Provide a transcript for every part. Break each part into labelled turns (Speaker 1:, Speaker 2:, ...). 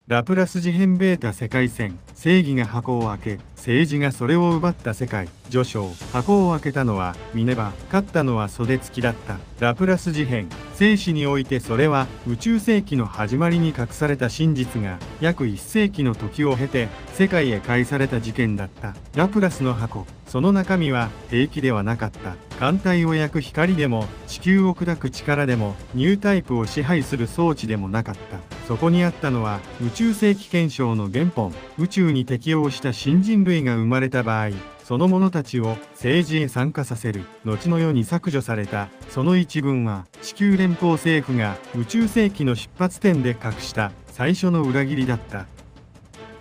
Speaker 1: ラプラス事変ベータ世界線。正義が箱を開け、政治がそれを奪った世界。序章。箱を開けたのはミネバ、勝ったのは袖付きだった。ラプラス事変。生死においてそれは宇宙世紀の始まりに隠された真実が約1世紀の時を経て世界へ返された事件だった。ラプラスの箱。その中身は兵器ではなかった。艦隊を焼く光でも地球を砕く力でもニュータイプを支配する装置でもなかった。そこにあったのは宇宙世紀憲章の原本。宇宙に適応した新人類が生まれた場合、その者たちを政治へ参加させる。後の世に削除されたその一文は地球連邦政府が宇宙世紀の出発点で隠した最初の裏切りだった。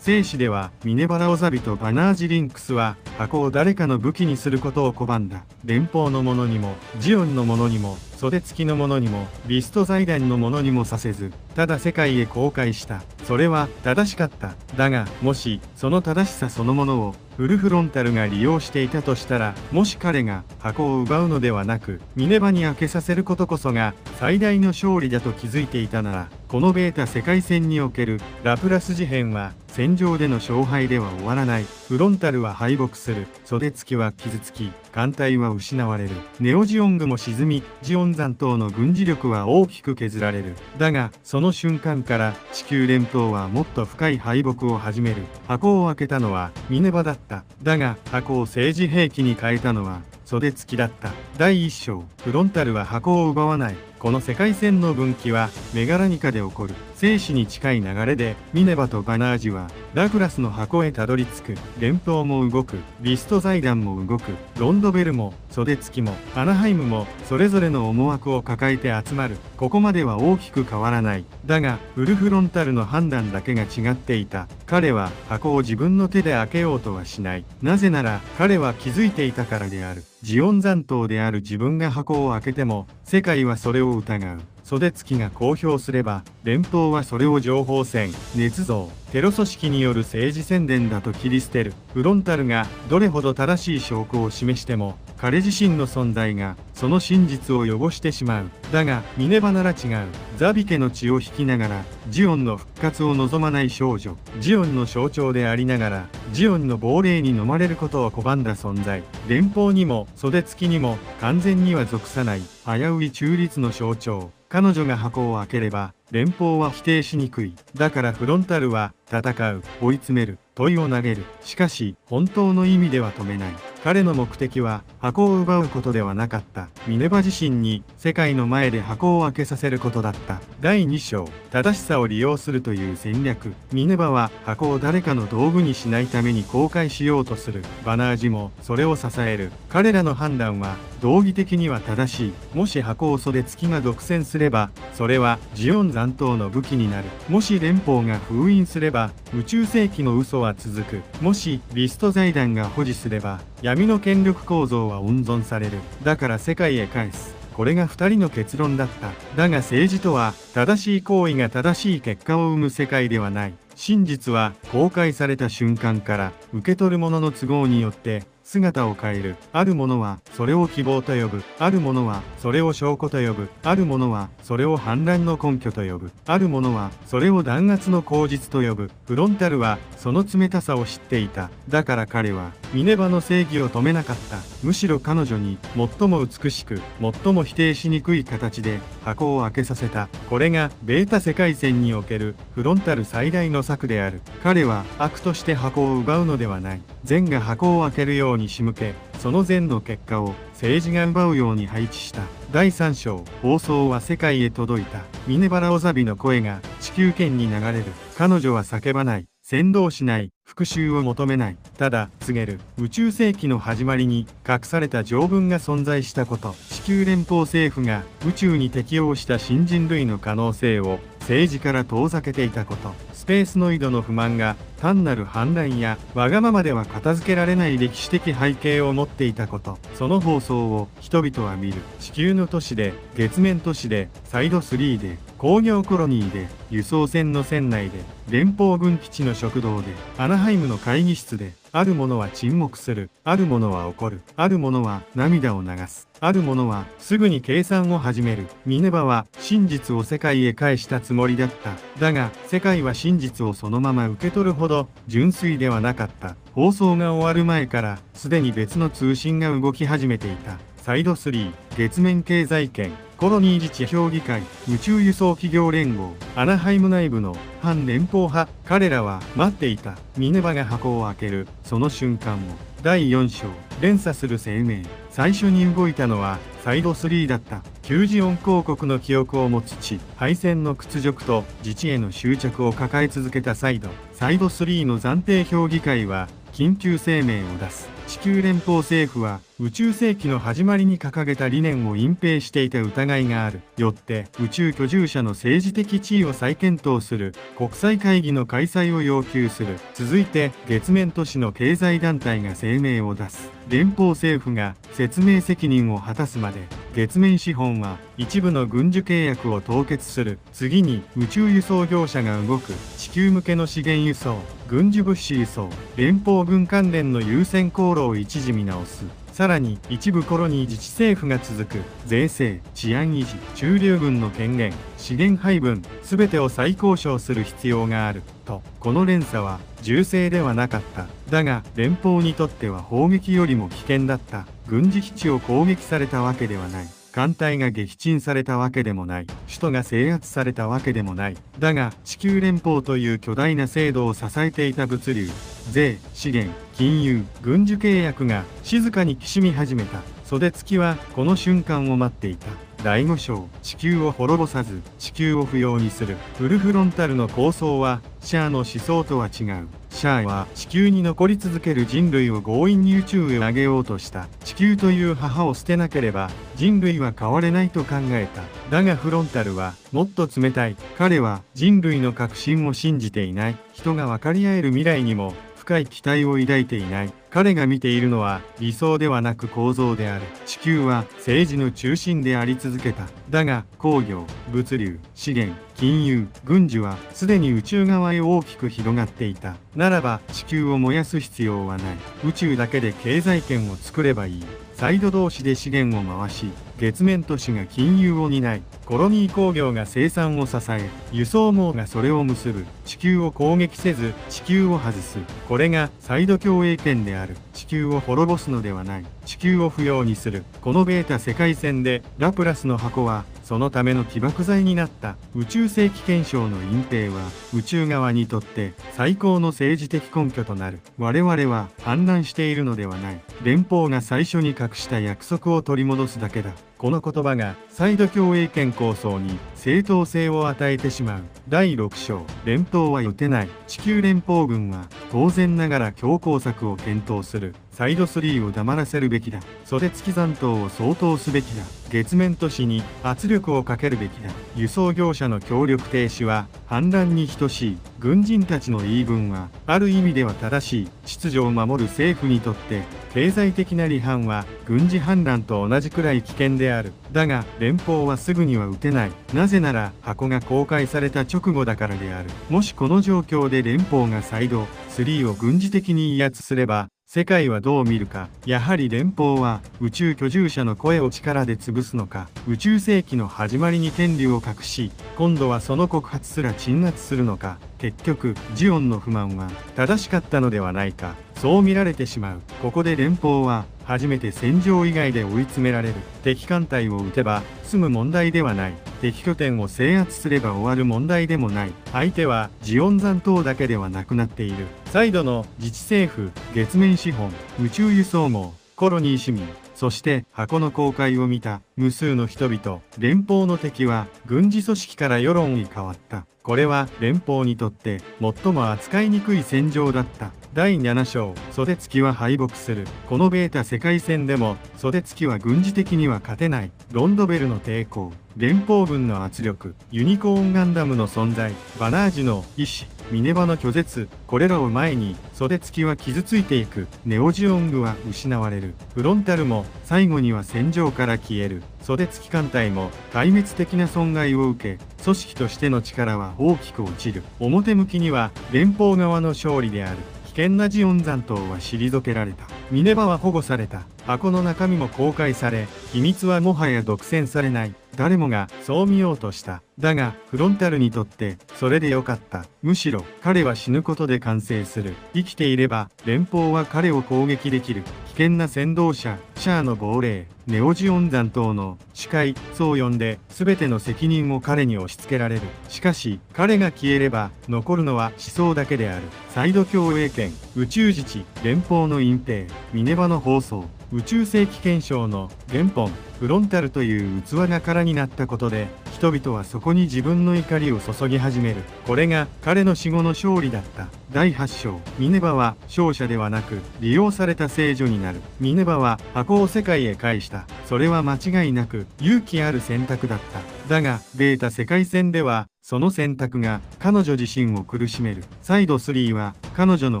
Speaker 1: 正史ではミネバラオザビとバナージリンクスは箱を誰かの武器にすることを拒んだ。連邦の者にもジオンの者にも袖付きの者にもリスト財団の者にもさせず、ただ世界へ公開した。それは正しかった。だがもしその正しさそのものをフルフロンタルが利用していたとしたら、もし彼が箱を奪うのではなくミネバに開けさせることこそが最大の勝利だと気づいていたなら、このベータ世界線におけるラプラス事変は戦場での勝敗では終わらない。フロンタルは敗北する。袖付きは傷つき、艦隊は失われる。ネオジオングも沈み、ジオン残党の軍事力は大きく削られる。だがその瞬間から地球連邦はもっと深い敗北を始める。箱を開けたのはミネバだった。だが箱を政治兵器に変えたのは袖付きだった。第一章。フロンタルは箱を奪わない。この世界線の分岐はメガラニカで起こる。生死に近い流れでミネバとバナージはラクラスの箱へたどり着く。連邦も動く。リスト財団も動く。ロンドベルも袖付きもアナハイムもそれぞれの思惑を抱えて集まる。ここまでは大きく変わらない。だがウルフロンタルの判断だけが違っていた。彼は箱を自分の手で開けようとはしない。なぜなら彼は気づいていたからである。ジオン残党である自分が箱を開けても世界はそれを疑う。袖付きが公表すれば連邦はそれを情報戦、捏造、テロ組織による政治宣伝だと切り捨てる。フロンタルがどれほど正しい証拠を示しても彼自身の存在がその真実を汚してしまう。だがミネバなら違う。ザビ家の血を引きながらジオンの復活を望まない少女、ジオンの象徴でありながらジオンの亡霊に飲まれることを拒んだ存在。連邦にも袖付きにも完全には属さない危うい中立の象徴。彼女が箱を開ければ連邦は否定しにくい。だからフロンタルは戦う、追い詰める、問いを投げる。しかし本当の意味では止めない。彼の目的は箱を奪うことではなかった。ミネバ自身に世界の前で箱を開けさせることだった。第2章。正しさを利用するという戦略。ミネバは箱を誰かの道具にしないために公開しようとする。バナージもそれを支える。彼らの判断は道義的には正しい。もし箱を袖付きが独占すればそれはジオン残党の武器になる。もし連邦が封印すれば宇宙世紀の嘘は続く。もしリスト財団が保持すれば闇の権力構造は温存される。だから世界へ返す。これが2人の結論だった。だが政治とは正しい行為が正しい結果を生む世界ではない。真実は公開された瞬間から受け取る者の都合によって姿を変える。ある者はそれを希望と呼ぶ。ある者はそれを証拠と呼ぶ。ある者はそれを反乱の根拠と呼ぶ。ある者はそれを弾圧の口実と呼ぶ。フロンタルはその冷たさを知っていた。だから彼はミネバの正義を止めなかった。むしろ彼女に最も美しく最も否定しにくい形で箱を開けさせた。これがベータ世界線におけるフロンタル最大の策である。彼は悪として箱を奪うのではない。善が箱を開けるように仕向け、その善の結果を政治が奪うように配置した。第3章。放送は世界へ届いた。ミネバラオザビの声が地球圏に流れる。彼女は叫ばない。扇動しない。復讐を求めない。ただ告げる。宇宙世紀の始まりに隠された条文が存在したこと。地球連邦政府が宇宙に適応した新人類の可能性を政治から遠ざけていたこと。スペースノイドの不満が単なる反乱やわがままでは片付けられない歴史的背景を持っていたこと。その放送を人々は見る。地球の都市で、月面都市で、サイド3で、工業コロニーで、輸送船の船内で、連邦軍基地の食堂で、アナハイムの会議室で、ある者は沈黙する。ある者は怒る。ある者は涙を流す。ある者はすぐに計算を始める。ミネバは真実を世界へ返したつもりだった。だが、世界は真実をそのまま受け取るほど純粋ではなかった。放送が終わる前から、すでに別の通信が動き始めていた。サイド3、月面経済圏、コロニー自治評議会、宇宙輸送企業連合、アナハイム内部の反連邦派、彼らは待っていた。ミネバが箱を開ける、その瞬間を。第4章、連鎖する生命。最初に動いたのは、サイド3だった。旧ジオン公国の記憶を持つ地、敗戦の屈辱と自治への執着を抱え続けたサイド3の暫定評議会は、緊急声明を出す。地球連邦政府は宇宙世紀の始まりに掲げた理念を隠蔽していた疑いがある。よって宇宙居住者の政治的地位を再検討する国際会議の開催を要求する。続いて月面都市の経済団体が声明を出す。連邦政府が説明責任を果たすまで月面資本は一部の軍需契約を凍結する。次に宇宙輸送業者が動く。地球向けの資源輸送、軍需物資輸送、連邦軍関連の優先航路を一時見直す。さらに一部コロニー自治政府が続く。税制、治安維持、駐留軍の権限、資源配分、すべてを再交渉する必要がある。と、この連鎖は銃声ではなかった。だが連邦にとっては砲撃よりも危険だった。軍事基地を攻撃されたわけではない。艦隊が撃沈されたわけでもない。首都が制圧されたわけでもない。だが、地球連邦という巨大な制度を支えていた物流、税、資源、金融、軍需契約が静かにきしみ始めた。袖付きはこの瞬間を待っていた。第5章、地球を滅ぼさず、地球を不要にする。フルフロンタルの構想は、シャアの思想とは違う。シャアは地球に残り続ける人類を強引に宇宙へ上げようとした。地球という母を捨てなければ人類は変われないと考えた。だがフロンタルはもっと冷たい。彼は人類の革新を信じていない。人が分かり合える未来にも深い期待を抱いていない。彼が見ているのは理想ではなく構造である。地球は政治の中心であり続けた。だが工業、物流、資源、金融、軍需はすでに宇宙側へ大きく広がっていた。ならば地球を燃やす必要はない。宇宙だけで経済圏を作ればいい。サイド同士で資源を回し、月面都市が金融を担い、コロニー工業が生産を支え、輸送網がそれを結ぶ。地球を攻撃せず地球を外す。これがサイド共栄圏である。地球を滅ぼすのではない。地球を不要にする。このベータ世界線でラプラスの箱はそのための起爆剤になった。宇宙世紀憲章の隠蔽は宇宙側にとって最高の政治的根拠となる。我々は反乱しているのではない。連邦が最初に隠した約束を取り戻すだけだ。この言葉がサイド共栄圏構想に正当性を与えてしまう。第6章、連邦は撃てない。地球連邦軍は当然ながら強硬策を検討する。サイド3を黙らせるべきだ。袖付き残党を掃討すべきだ。月面都市に圧力をかけるべきだ。輸送業者の協力停止は反乱に等しい。軍人たちの言い分はある意味では正しい。秩序を守る政府にとって経済的な離反は軍事反乱と同じくらい危険である。だが連邦はすぐには撃てない。なぜなら箱が公開された直後だからである。もしこの状況で連邦がサイド3を軍事的に威圧すれば世界はどう見るか。やはり連邦は宇宙居住者の声を力で潰すのか。宇宙世紀の始まりに権利を隠し、今度はその告発すら鎮圧するのか。結局ジオンの不満は正しかったのではないか。そう見られてしまう。ここで連邦は初めて戦場以外で追い詰められる。敵艦隊を撃てば済む問題ではない。敵拠点を制圧すれば終わる問題でもない。相手はジオン残党だけではなくなっている。サイドの自治政府、月面資本、宇宙輸送網、コロニー市民、そして箱の公開を見た無数の人々。連邦の敵は軍事組織から世論に変わった。これは連邦にとって最も扱いにくい戦場だった。第7章、袖付きは敗北する。このベータ世界戦でも袖付きは軍事的には勝てない。ロンドベルの抵抗、連邦軍の圧力、ユニコーンガンダムの存在、バナージュの意志、ミネバの拒絶、これらを前に袖付きは傷ついていく。ネオジオングは失われる。フロンタルも最後には戦場から消える。袖付き艦隊も壊滅的な損害を受け、組織としての力は大きく落ちる。表向きには連邦側の勝利である。険なジオン残党は退けられた。ミネバは保護された。箱の中身も公開され、秘密はもはや独占されない。誰もがそう見ようとした。だが、フロンタルにとって、それでよかった。むしろ、彼は死ぬことで完成する。生きていれば、連邦は彼を攻撃できる。危険な先導者、シャアの亡霊、ネオジオン残党の司会、そう呼んで、全ての責任を彼に押し付けられる。しかし、彼が消えれば、残るのは思想だけである。サイド共栄圏、宇宙自治、連邦の隠蔽、ミネバの放送。宇宙世紀憲章の原本フロンタルという器が空になったことで人々はそこに自分の怒りを注ぎ始める。これが彼の死後の勝利だった。第8章ミネバは勝者ではなく利用された聖女になる。ミネバは箱を世界へ返した。それは間違いなく勇気ある選択だった。だがベータ世界戦ではその選択が彼女自身を苦しめる。サイド3は彼女の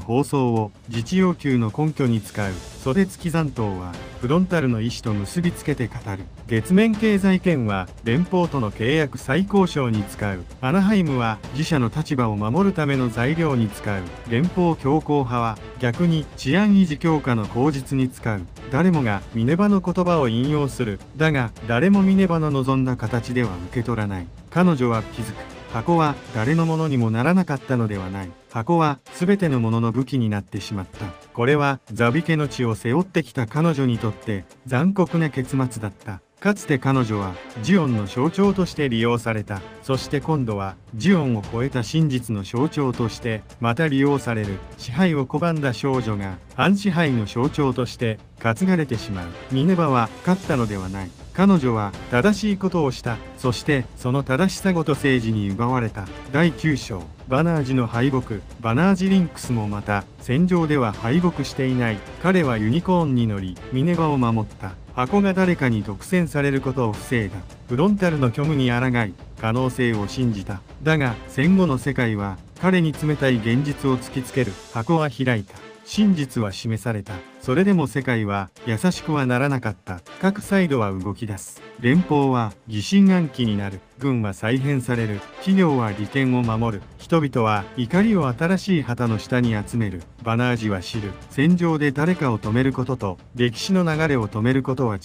Speaker 1: 放送を自治要求の根拠に使う。袖付き残党はフロンタルの意思と結びつけて語る。月面経済圏は連邦との契約再交渉に使う。アナハイムは自社の立場を守るための材料に使う。連邦強硬派は逆に治安維持強化の口実に使う。誰もがミネバの言葉を引用する。だが誰もミネバの望んだ形では受け取らない。彼女は気づく。箱は誰のものにもならなかったのではない。箱は全てのものの武器になってしまった。これはザビ家の血を背負ってきた彼女にとって残酷な結末だった。かつて彼女はジオンの象徴として利用された。そして今度はジオンを超えた真実の象徴としてまた利用される。支配を拒んだ少女が反支配の象徴として担がれてしまう。ミネバは勝ったのではない。彼女は正しいことをした。そしてその正しさごと政治に奪われた。第9章バナージの敗北。バナージリンクスもまた戦場では敗北していない。彼はユニコーンに乗りミネバを守った。箱が誰かに独占されることを防いだ。フロンタルの虚無に抗い可能性を信じた。だが戦後の世界は彼に冷たい現実を突きつける。箱は開いた。真実は示された。それでも世界は優しくはならなかった。各サイドは動き出す。連邦は疑心暗鬼になる。軍は再編される。企業は利権を守る。人々は怒りを新しい旗の下に集める。バナージは知る。戦場で誰かを止めることと歴史の流れを止めることは違う。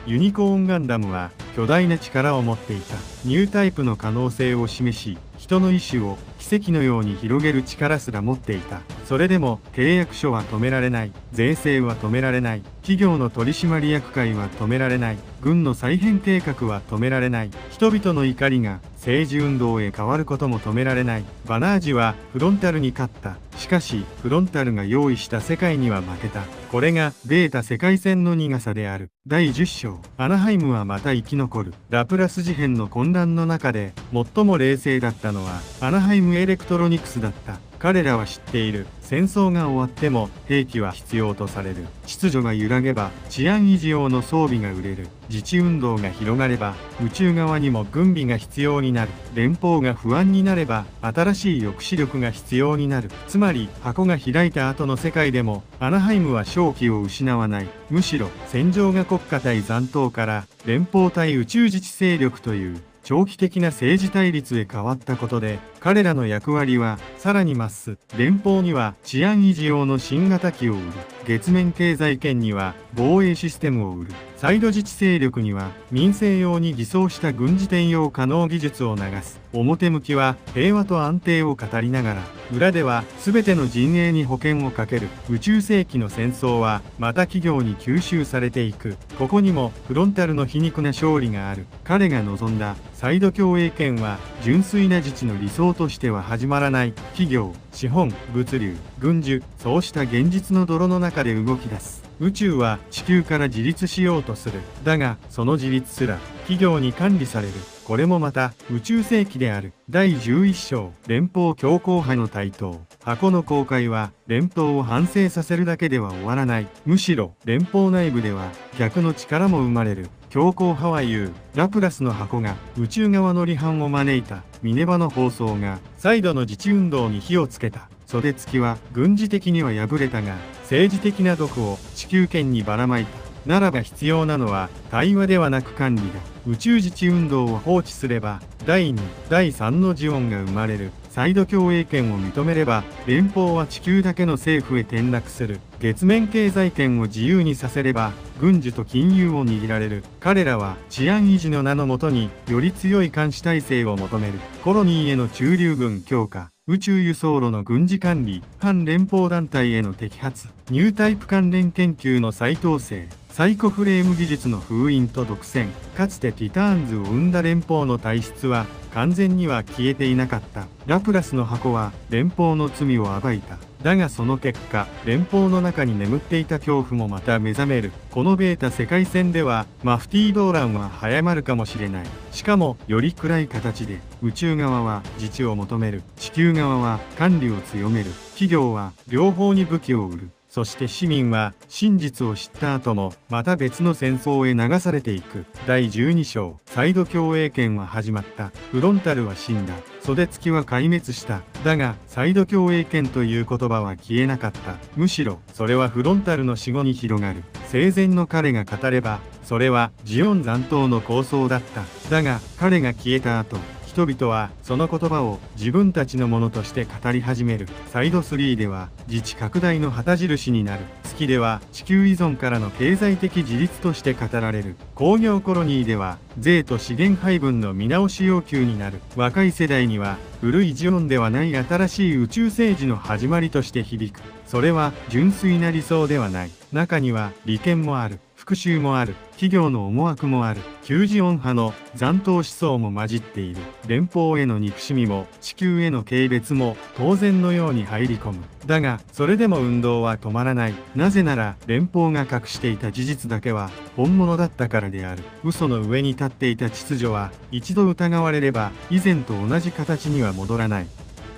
Speaker 1: ユニコーンガンダムは巨大な力を持っていた。ニュータイプの可能性を示し、人の意志を奇跡のように広げる力すら持っていた。それでも契約書は止められない。税制は止められない。企業の取締役会は止められない。軍の再編計画は止められない。人々の怒りが政治運動へ変わることも止められない。バナージはフロンタルに勝った。しかしフロンタルが用意した世界には負けた。これがベータ世界戦の苦さである。第10章アナハイムはまた生き残る。ラプラス事変の混乱の中で最も冷静だったのはアナハイムエレクトロニクスだった。彼らは知っている。戦争が終わっても兵器は必要とされる。秩序が揺らげば治安維持用の装備が売れる。自治運動が広がれば宇宙側にも軍備が必要になる。連邦が不安になれば新しい抑止力が必要になる。つまり箱が開いた後の世界でもアナハイムは勝機を失わない。むしろ戦場が国家対残党から連邦対宇宙自治勢力という長期的な政治対立へ変わったことで彼らの役割はさらに増す。連邦には治安維持用の新型機を売る。月面経済圏には防衛システムを売る。サイド自治勢力には民生用に偽装した軍事転用可能技術を流す。表向きは平和と安定を語りながら裏では全ての陣営に保険をかける。宇宙世紀の戦争はまた企業に吸収されていく。ここにもフロンタルの皮肉な勝利がある。彼が望んだサイド共栄圏は純粋な自治の理想としては始まらない。企業、資本、物流、軍需、そうした現実の泥の中で動き出す。宇宙は地球から自立しようとする。だがその自立すら企業に管理される。これもまた宇宙世紀である。第11章連邦強硬派の台頭。箱の公開は連邦を反省させるだけでは終わらない。むしろ連邦内部では逆の力も生まれる。強硬派は言う。ラプラスの箱が宇宙側の離反を招いた。ミネバの放送がサイドの自治運動に火をつけた。袖付きは軍事的には敗れたが政治的な毒を地球圏にばらまいた。ならば必要なのは対話ではなく管理だ。宇宙自治運動を放置すれば第2、第3のジオンが生まれる。サイド共栄圏を認めれば、連邦は地球だけの政府へ転落する。月面経済圏を自由にさせれば、軍需と金融を握られる。彼らは治安維持の名のもとに、より強い監視体制を求める。コロニーへの駐留軍強化。宇宙輸送路の軍事管理、反連邦団体への摘発、ニュータイプ関連研究の再統制、サイコフレーム技術の封印と独占、かつてティターンズを生んだ連邦の体質は完全には消えていなかった。ラプラスの箱は連邦の罪を暴いた。だがその結果、連邦の中に眠っていた恐怖もまた目覚める。このベータ世界線では、マフティー動乱は早まるかもしれない。しかも、より暗い形で、宇宙側は自治を求める。地球側は管理を強める。企業は両方に武器を売る。そして市民は真実を知った後もまた別の戦争へ流されていく。第12章、サイド共栄圏は始まった。フロンタルは死んだ。袖付きは壊滅した。だが、サイド共栄圏という言葉は消えなかった。むしろ、それはフロンタルの死後に広がる。生前の彼が語れば、それはジオン残党の構想だった。だが、彼が消えた後、人々はその言葉を自分たちのものとして語り始める。サイド3では自治拡大の旗印になる。月では地球依存からの経済的自立として語られる。工業コロニーでは税と資源配分の見直し要求になる。若い世代には古いジオンではない新しい宇宙政治の始まりとして響く。それは純粋な理想ではない。中には利権もある。復讐もある。企業の思惑もある。旧ジオン派の残党思想も混じっている。連邦への憎しみも地球への軽蔑も当然のように入り込む。だが、それでも運動は止まらない。なぜなら、連邦が隠していた事実だけは本物だったからである。嘘の上に立っていた秩序は一度疑われれば以前と同じ形には戻らない。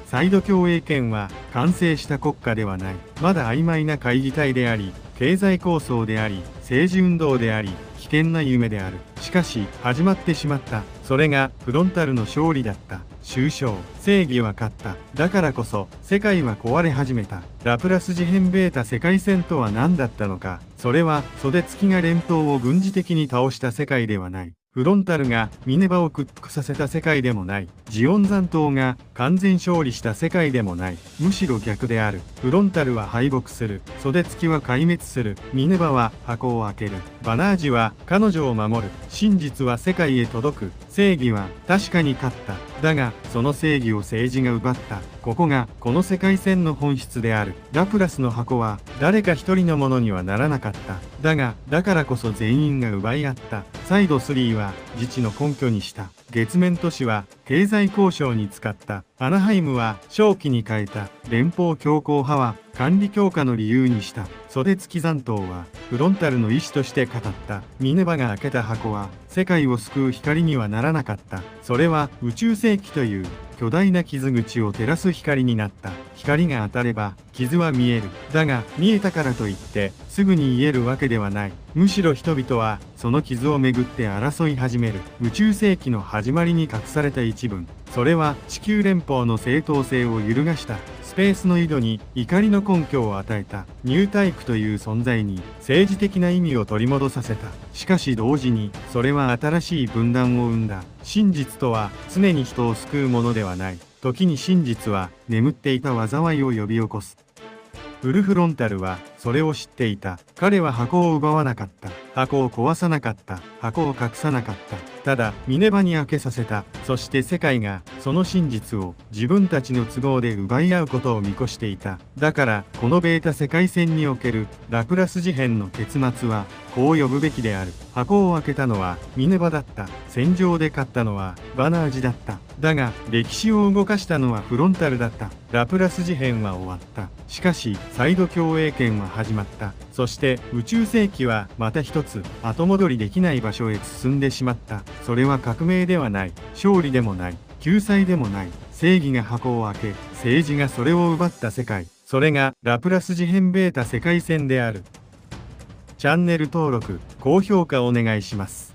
Speaker 1: サイド共栄圏は完成した国家ではない。まだ曖昧な会議体であり、経済構想であり、政治運動であり、危険な夢である。しかし、始まってしまった。それがフロンタルの勝利だった。終章。正義は勝った。だからこそ、世界は壊れ始めた。ラプラス事変ベータ世界線とは何だったのか。それは、袖付きが連邦を軍事的に倒した世界ではない。フロンタルがミネバを屈服させた世界でもない。ジオン残党が完全勝利した世界でもない。むしろ逆である。フロンタルは敗北する。袖付きは壊滅する。ミネバは箱を開ける。バナージは彼女を守る。真実は世界へ届く。正義は確かに勝った。だが、その正義を政治が奪った。ここがこの世界線の本質である。ラプラスの箱は誰か一人のものにはならなかった。だが、だからこそ全員が奪い合った。サイド3は自治の根拠にした。月面都市は経済交渉に使った。アナハイムは正気に変えた。連邦強硬派は管理強化の理由にした。袖付き残党はフロンタルの意思として語った。ミネバが開けた箱は世界を救う光にはならなかった。それは宇宙世紀という巨大な傷口を照らす光になった。光が当たれば傷は見える。だが見えたからといってすぐに癒えるわけではない。むしろ人々はその傷をめぐって争い始める。宇宙世紀の始まりに隠された一文。それは地球連邦の正当性を揺るがした。スペースの井戸に怒りの根拠を与えた。ニュータイプという存在に政治的な意味を取り戻させた。しかし同時にそれは新しい分断を生んだ。真実とは常に人を救うものではない。時に真実は眠っていた災いを呼び起こす。ウルフロンタルはそれを知っていた。彼は箱を奪わなかった。箱を壊さなかった。箱を隠さなかった。ただ、ミネバに開けさせた。そして世界がその真実を自分たちの都合で奪い合うことを見越していた。だから、このベータ世界線におけるラプラス事変の結末は、こう呼ぶべきである。箱を開けたのはミネバだった。戦場で勝ったのはバナージだった。だが、歴史を動かしたのはフロンタルだった。ラプラス事変は終わった。しかし、サイド共栄圏は始まった。そして宇宙世紀はまた一つ後戻りできない場所へ進んでしまった。それは革命ではない。勝利でもない。救済でもない。正義が箱を開け、政治がそれを奪った世界。それがラプラス事変ベータ世界線である。チャンネル登録、高評価お願いします。